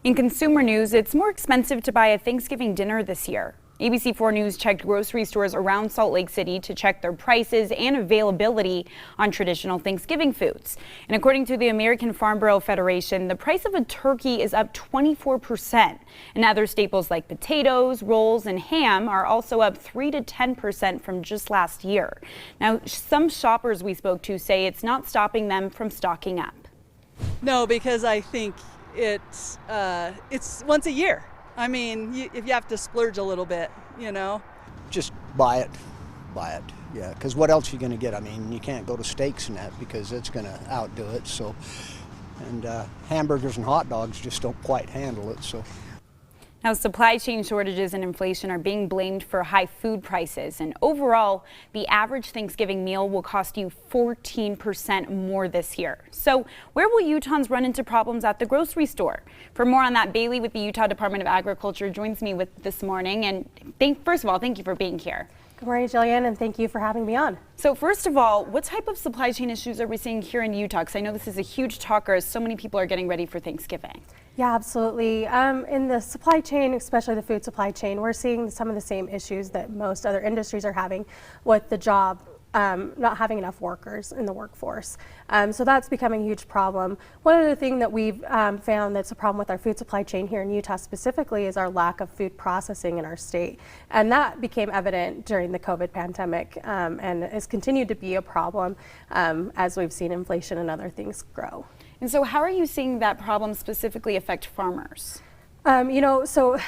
In consumer news, it's more expensive to buy a Thanksgiving dinner this year. ABC4 News checked grocery stores around Salt Lake City to check their prices and availability on traditional Thanksgiving foods. And according to the American Farm Bureau Federation, the price of a turkey is up 24%. And other staples like potatoes, rolls, and ham are also up 3 to 10% from just last year. Now, some shoppers we spoke to say it's not stopping them from stocking up. No, because I think it's once a year. I mean, if you have to splurge a little bit, you know. Just buy it, yeah, because what else are you going to get? I mean, you can't go to steaks and that because it's going to outdo it, so. And hamburgers and hot dogs just don't quite handle it, so. Now, supply chain shortages and inflation are being blamed for high food prices. And overall, the average Thanksgiving meal will cost you 14% more this year. So where will Utahns run into problems at the grocery store? For more on that, Bailey with the Utah Department of Agriculture joins me with this morning. And first of all, thank you for being here. Good morning, Jillian, and thank you for having me on. So first of all, what type of supply chain issues are we seeing here in Utah? Because I know this is a huge talker as so many people are getting ready for Thanksgiving. Yeah, absolutely. In the supply chain, especially the food supply chain, we're seeing some of the same issues that most other industries are having with the job. Not having enough workers in the workforce. So that's becoming a huge problem. One other thing that we've found that's a problem with our food supply chain here in Utah specifically is our lack of food processing in our state. And that became evident during the COVID pandemic and has continued to be a problem as we've seen inflation and other things grow. And so how are you seeing that problem specifically affect farmers? So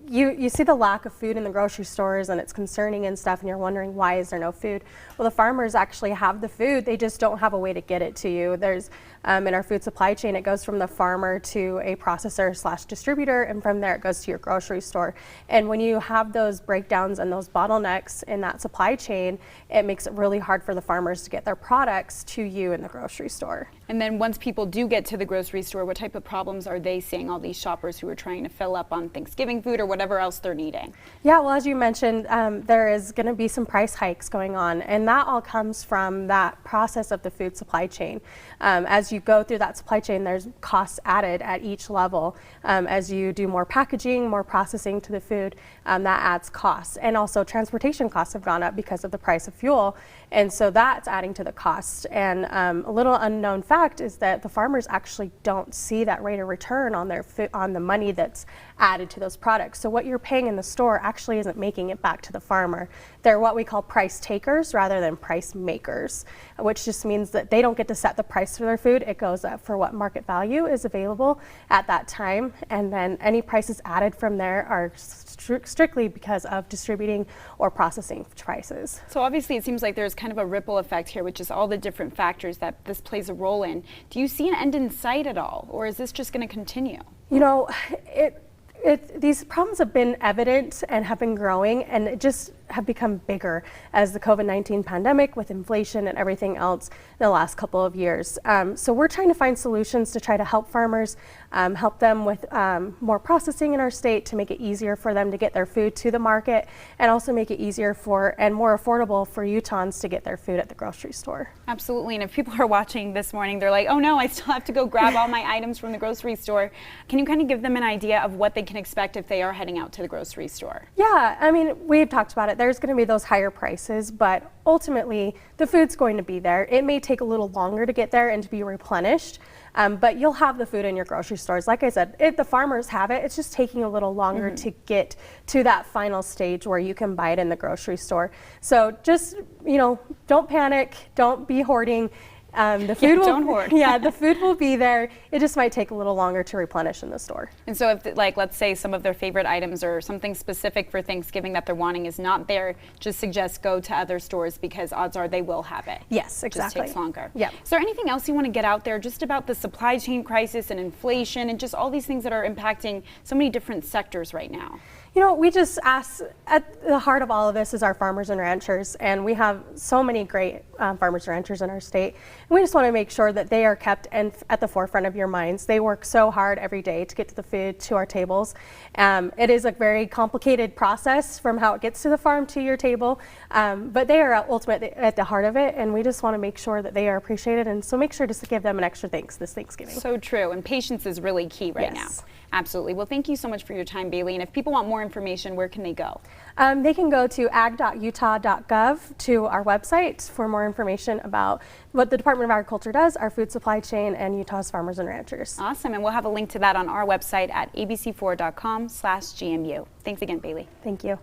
you see the lack of food in the grocery stores and it's concerning and stuff, and you're wondering why is there no food? Well, the farmers actually have the food, they just don't have a way to get it to you. There's in our food supply chain, it goes from the farmer to a processor / distributor, and from there it goes to your grocery store. And when you have those breakdowns and those bottlenecks in that supply chain, it makes it really hard for the farmers to get their products to you in the grocery store. And then once people do get to the grocery store, what type of problems are they seeing, all these shoppers who are trying to fill up on Thanksgiving food or whatever else they're needing? Yeah, well, as you mentioned, there is going to be some price hikes going on, and that all comes from that process of the food supply chain. As you go through that supply chain, there's costs added at each level. As you do more packaging, more processing to the food, that adds costs. And also transportation costs have gone up because of the price of fuel, and so that's adding to the cost. And a little unknown fact is that the farmers actually don't see that rate of return on their on the money that's added to those products. So what you're paying in the store actually isn't making it back to the farmer. They're what we call price takers rather than price makers, which just means that they don't get to set the price for their food. It goes up for what market value is available at that time, and then any prices added from there are strictly because of distributing or processing prices. So obviously it seems like there's kind of a ripple effect here, which is all the different factors that this plays a role in. Do you see an end in sight at all, or is this just going to continue? You know, these problems have been evident and have been growing, and it just have become bigger as the COVID-19 pandemic with inflation and everything else in the last couple of years. So we're trying to find solutions to try to help farmers, help them with more processing in our state to make it easier for them to get their food to the market, and also make it easier for and more affordable for Utahns to get their food at the grocery store. Absolutely, and if people are watching this morning, they're like, oh no, I still have to go grab all my items from the grocery store. Can you kind of give them an idea of what they can expect if they are heading out to the grocery store? Yeah, I mean, we've talked about it. There's going to be those higher prices, but ultimately the food's going to be there. It may take a little longer to get there and to be replenished, but you'll have the food in your grocery stores. Like I said, the farmers have it. It's just taking a little longer to get to that final stage where you can buy it in the grocery store. So just, don't panic. Don't be hoarding. The food don't hoard. Yeah, the food will be there. It just might take a little longer to replenish in the store. And so if, let's say some of their favorite items or something specific for Thanksgiving that they're wanting is not there, just suggest go to other stores because odds are they will have it. Yes, exactly. It just takes longer. Yeah. Is there anything else you want to get out there just about the supply chain crisis and inflation and just all these things that are impacting so many different sectors right now? We just ask, at the heart of all of this is our farmers and ranchers, and we have so many great farmers and ranchers in our state, and we just want to make sure that they are kept at the forefront of your minds. They work so hard every day to get to the food to our tables. It is a very complicated process from how it gets to the farm to your table, but they are ultimately at the heart of it, and we just want to make sure that they are appreciated, and so make sure to give them an extra thanks this Thanksgiving. So true, and patience is really key right now. Absolutely. Well, thank you so much for your time, Bailey. And if people want more information, where can they go? They can go to ag.utah.gov to our website for more information about what the Department of Agriculture does, our food supply chain, and Utah's farmers and ranchers. Awesome. And we'll have a link to that on our website at abc4.com/GMU. Thanks again, Bailey. Thank you.